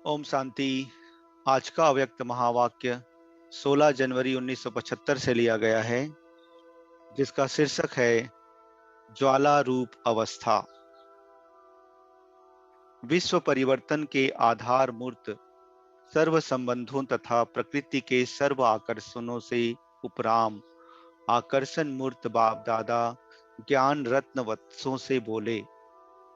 ओम शांति। आज का अव्यक्त महावाक्य 16 जनवरी 1975 से लिया गया है, जिसका शीर्षक है ज्वाला रूप अवस्था। विश्व परिवर्तन के आधार मूर्त सर्व संबंधों तथा प्रकृति के सर्व आकर्षणों से उपराम आकर्षण मूर्त बाप दादा ज्ञान रत्न वत्सों से बोले,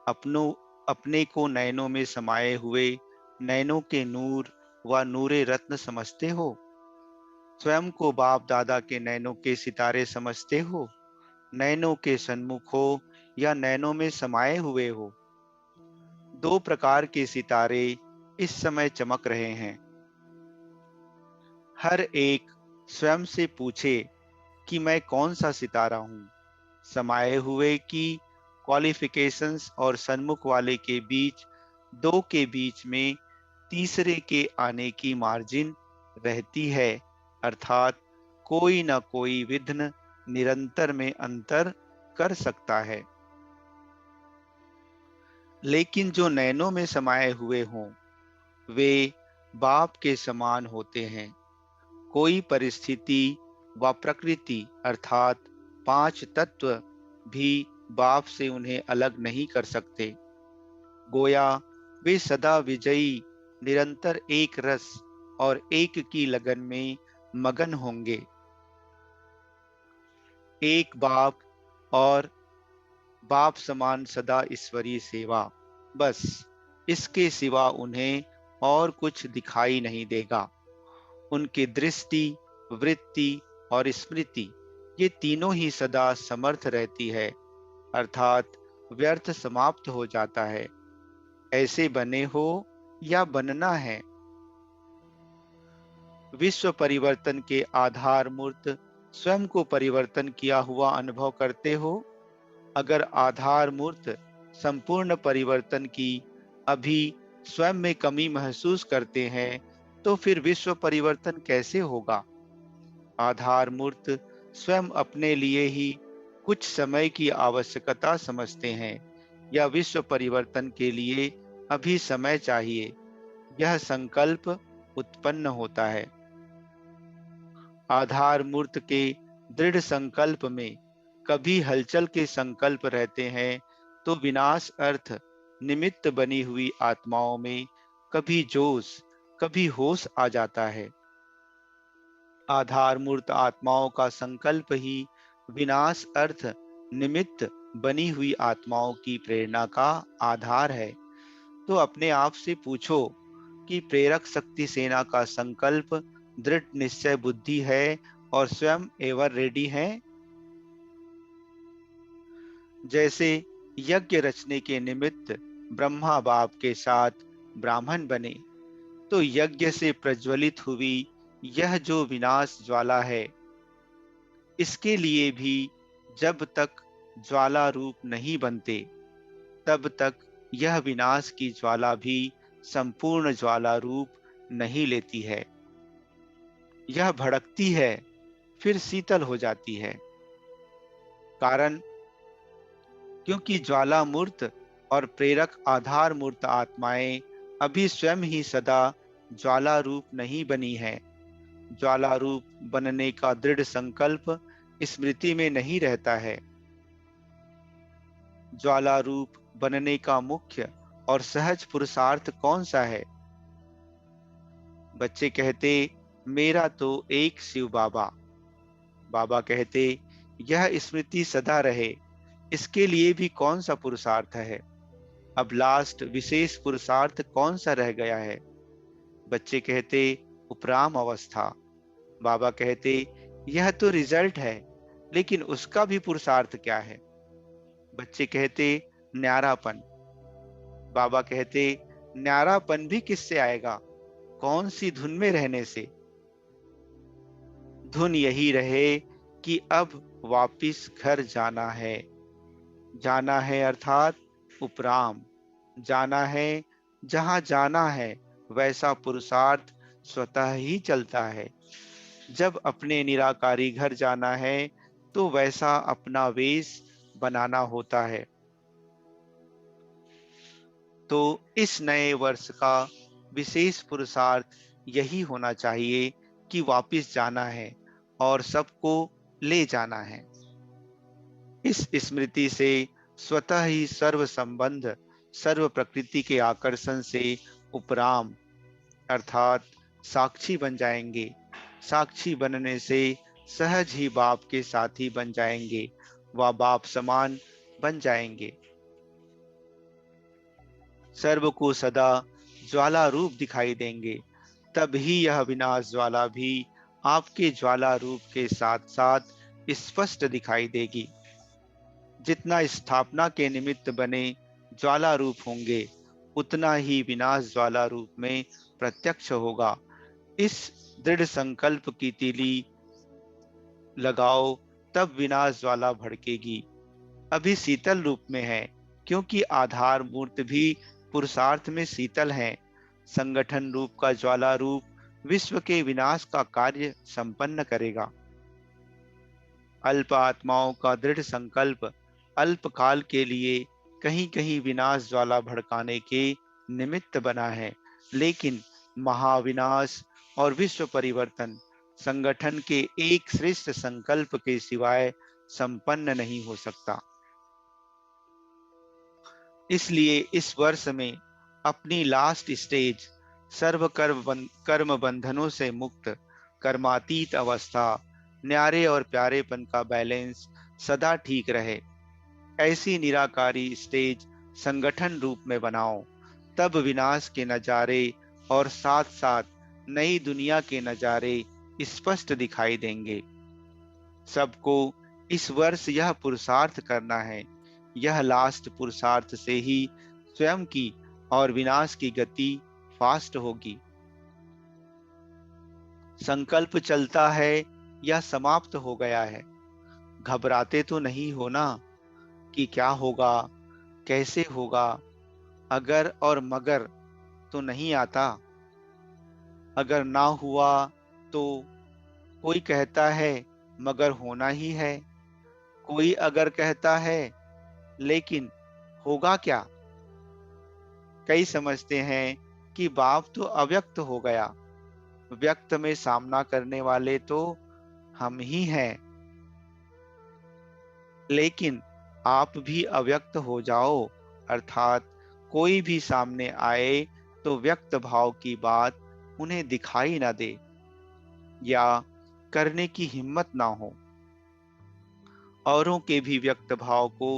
अपने को नयनों में समाये हुए नयनों के नूर व नूरे रत्न समझते हो? स्वयं को बाप दादा के नैनों के सितारे समझते हो? नैनों के सन्मुख हो या नैनों में समाये हुए हो? दो प्रकार के सितारे इस समय चमक रहे हैं। हर एक स्वयं से पूछे कि मैं कौन सा सितारा हूँ, समाये हुए की क्वालिफिकेशंस और सन्मुख वाले के बीच, दो के बीच में तीसरे के आने की मार्जिन रहती है, अर्थात कोई न कोई विघ्न निरंतर में अंतर कर सकता है। लेकिन जो नैनों में समाये हुए हों, वे बाप के समान होते हैं। कोई परिस्थिति व प्रकृति अर्थात पांच तत्व भी बाप से उन्हें अलग नहीं कर सकते। गोया वे सदा विजयी निरंतर एक रस और एक की लगन में मगन होंगे। एक बाप और बाप समान सदा ईश्वरीय सेवा, बस इसके सिवा उन्हें और कुछ दिखाई नहीं देगा। उनकी दृष्टि, वृत्ति और स्मृति ये तीनों ही सदा समर्थ रहती है, अर्थात व्यर्थ समाप्त हो जाता है। ऐसे बने हो या बनना है। विश्व परिवर्तन के आधार मूर्त स्वयं को परिवर्तन किया हुआ अनुभव करते हो? अगर आधार मूर्त संपूर्ण परिवर्तन की अभी स्वयं में कमी महसूस करते हैं, तो फिर विश्व परिवर्तन कैसे होगा? आधार मूर्त स्वयं अपने लिए ही कुछ समय की आवश्यकता समझते हैं या विश्व परिवर्तन के लिए अभी समय चाहिए, यह संकल्प उत्पन्न होता है। आधार मूर्त के दृढ़ संकल्प में कभी हलचल के संकल्प रहते हैं, तो विनाश अर्थ निमित्त बनी हुई आत्माओं में कभी जोश, कभी होश आ जाता है। आधार मूर्त आत्माओं का संकल्प ही विनाश अर्थ निमित्त बनी हुई आत्माओं की प्रेरणा का आधार है। तो अपने आप से पूछो कि प्रेरक शक्ति सेना का संकल्प दृढ़ निश्चय बुद्धि है और स्वयं एवर रेडी है। जैसे यज्ञ रचने के निमित्त ब्रह्मा बाप के साथ ब्राह्मण बने, तो यज्ञ से प्रज्वलित हुई यह जो विनाश ज्वाला है, इसके लिए भी जब तक ज्वाला रूप नहीं बनते, तब तक यह विनाश की ज्वाला भी संपूर्ण ज्वाला रूप नहीं लेती है। यह भड़कती है, फिर शीतल हो जाती है। कारण, क्योंकि ज्वाला मूर्त और प्रेरक आधार मूर्त आत्माएं अभी स्वयं ही सदा ज्वाला रूप नहीं बनी है। ज्वाला रूप बनने का दृढ़ संकल्प स्मृति में नहीं रहता है। ज्वाला रूप बनने का मुख्य और सहज पुरुषार्थ कौन सा है? बच्चे कहते, मेरा तो एक शिव बाबा। बाबा कहते, यह स्मृति सदा रहे। इसके लिए भी कौन सा पुरुषार्थ है? अब लास्ट विशेष पुरुषार्थ कौन सा रह गया है? बच्चे कहते, उपराम अवस्था। बाबा कहते, यह तो रिजल्ट है, लेकिन उसका भी पुरुषार्थ क्या है? बच्चे कहते, न्यारापन। बाबा कहते, न्यारापन भी किससे आएगा? कौन सी धुन में रहने से? धुन यही रहे कि अब वापिस घर जाना है। जाना है अर्थात उपराम। जाना है, जहां जाना है वैसा पुरुषार्थ स्वतः ही चलता है। जब अपने निराकारी घर जाना है, तो वैसा अपना वेश बनाना होता है। तो इस नए वर्ष का विशेष पुरुषार्थ यही होना चाहिए कि वापिस जाना है और सबको ले जाना है। इस स्मृति से स्वतः ही सर्व संबंध, सर्व प्रकृति के आकर्षण से उपराम अर्थात साक्षी बन जाएंगे। साक्षी बनने से सहज ही बाप के साथी बन जाएंगे व बाप समान बन जाएंगे। सर्व को सदा ज्वाला रूप दिखाई देंगे, तब ही यह विनाश ज्वाला भी आपके ज्वाला रूप के साथ साथ स्पष्ट दिखाई देगी। जितना स्थापना के निमित्त बने ज्वाला रूप होंगे, उतना ही विनाश ज्वाला रूप में प्रत्यक्ष होगा। इस दृढ़ संकल्प की तीली लगाओ, तब विनाश ज्वाला भड़केगी। अभी शीतल रूप में है, क्योंकि आधार मूर्त भी पुरुषार्थ में शीतल है। संगठन रूप का ज्वाला रूप विश्व के विनाश का कार्य संपन्न करेगा। अल्प आत्माओं का दृढ़ संकल्प अल्प काल के लिए कहीं कहीं विनाश ज्वाला भड़काने के निमित्त बना है, लेकिन महाविनाश और विश्व परिवर्तन संगठन के एक श्रेष्ठ संकल्प के सिवाय संपन्न नहीं हो सकता। इसलिए इस वर्ष में अपनी लास्ट स्टेज सर्व कर्म बंधनों से मुक्त कर्मातीत अवस्था, न्यारे और प्यारेपन का बैलेंस सदा ठीक रहे, ऐसी निराकारी स्टेज संगठन रूप में बनाओ। तब विनाश के नजारे और साथ साथ नई दुनिया के नजारे स्पष्ट दिखाई देंगे। सबको इस वर्ष यह पुरुषार्थ करना है। यह लास्ट पुरुषार्थ से ही स्वयं की और विनाश की गति फास्ट होगी। संकल्प चलता है या समाप्त हो गया है, घबराते तो नहीं हो ना कि क्या होगा, कैसे होगा, अगर और मगर तो नहीं आता। अगर ना हुआ तो कोई कहता है मगर होना ही है, कोई अगर कहता है लेकिन होगा क्या। कई समझते हैं कि बाप तो अव्यक्त हो गया, व्यक्त में सामना करने वाले तो हम ही हैं। लेकिन आप भी अव्यक्त हो जाओ, अर्थात कोई भी सामने आए तो व्यक्त भाव की बात उन्हें दिखाई ना दे या करने की हिम्मत ना हो। औरों के भी व्यक्त भाव को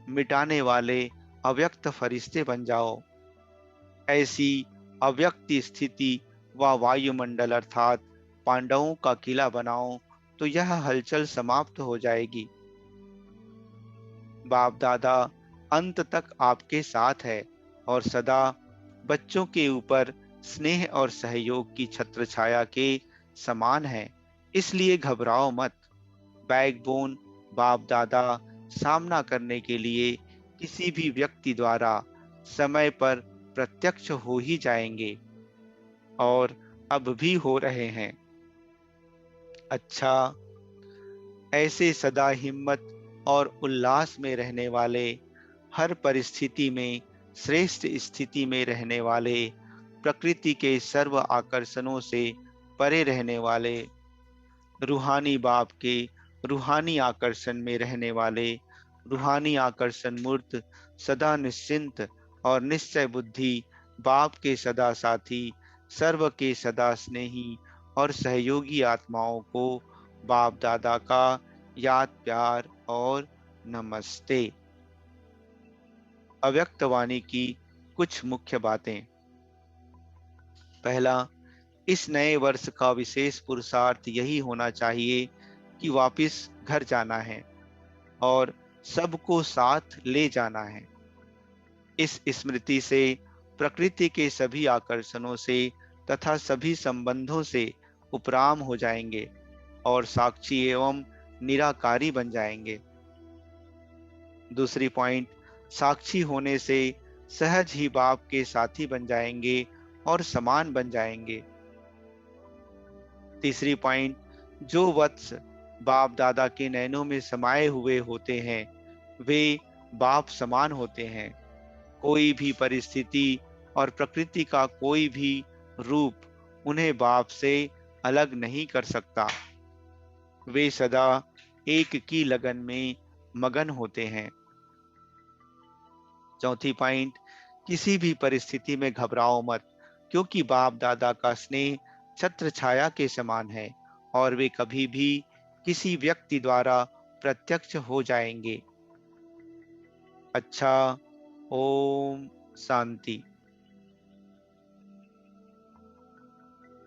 मिटाने वाले अव्यक्त फरिश्ते बन जाओ। ऐसी अव्यक्त स्थिति व वायुमंडल अर्थात पांडवों का किला बनाओ, तो यह हलचल समाप्त हो जाएगी। बाप दादा अंत तक आपके साथ है और सदा बच्चों के ऊपर स्नेह और सहयोग की छत्र छाया के समान है। इसलिए घबराओ मत। बैकबोन बाप दादा सामना करने के लिए किसी भी व्यक्ति द्वारा समय पर प्रत्यक्ष हो ही जाएंगे और अब भी हो रहे हैं। अच्छा, ऐसे सदा हिम्मत और उल्लास में रहने वाले, हर परिस्थिति में श्रेष्ठ स्थिति में रहने वाले, प्रकृति के सर्व आकर्षणों से परे रहने वाले, रूहानी बाप के रूहानी आकर्षण में रहने वाले, रूहानी आकर्षण मूर्त, सदा निश्चिंत और निश्चय बुद्धि बाप के सदा साथी, सर्व के सदा स्नेही और सहयोगी आत्माओं को बाप दादा का याद प्यार और नमस्ते। अव्यक्त वाणी की कुछ मुख्य बातें। पहला, इस नए वर्ष का विशेष पुरुषार्थ यही होना चाहिए कि वापिस घर जाना है और सबको साथ ले जाना है। इस स्मृति से प्रकृति के सभी आकर्षणों से तथा सभी संबंधों से उपराम हो जाएंगे और साक्षी एवं निराकारी बन जाएंगे। दूसरी पॉइंट, साक्षी होने से सहज ही बाप के साथी बन जाएंगे और समान बन जाएंगे। तीसरी पॉइंट, जो वत्स बाप दादा के नैनों में समाये हुए होते हैं वे बाप समान होते हैं। कोई भी परिस्थिति और प्रकृति का कोई भी रूप उन्हें बाप से अलग नहीं कर सकता। वे सदा एक की लगन में मगन होते हैं। चौथी पॉइंट, किसी भी परिस्थिति में घबराओ मत, क्योंकि बाप दादा का स्नेह छत्र छाया के समान है और वे कभी भी किसी व्यक्ति द्वारा प्रत्यक्ष हो जाएंगे। अच्छा, ओम शांति।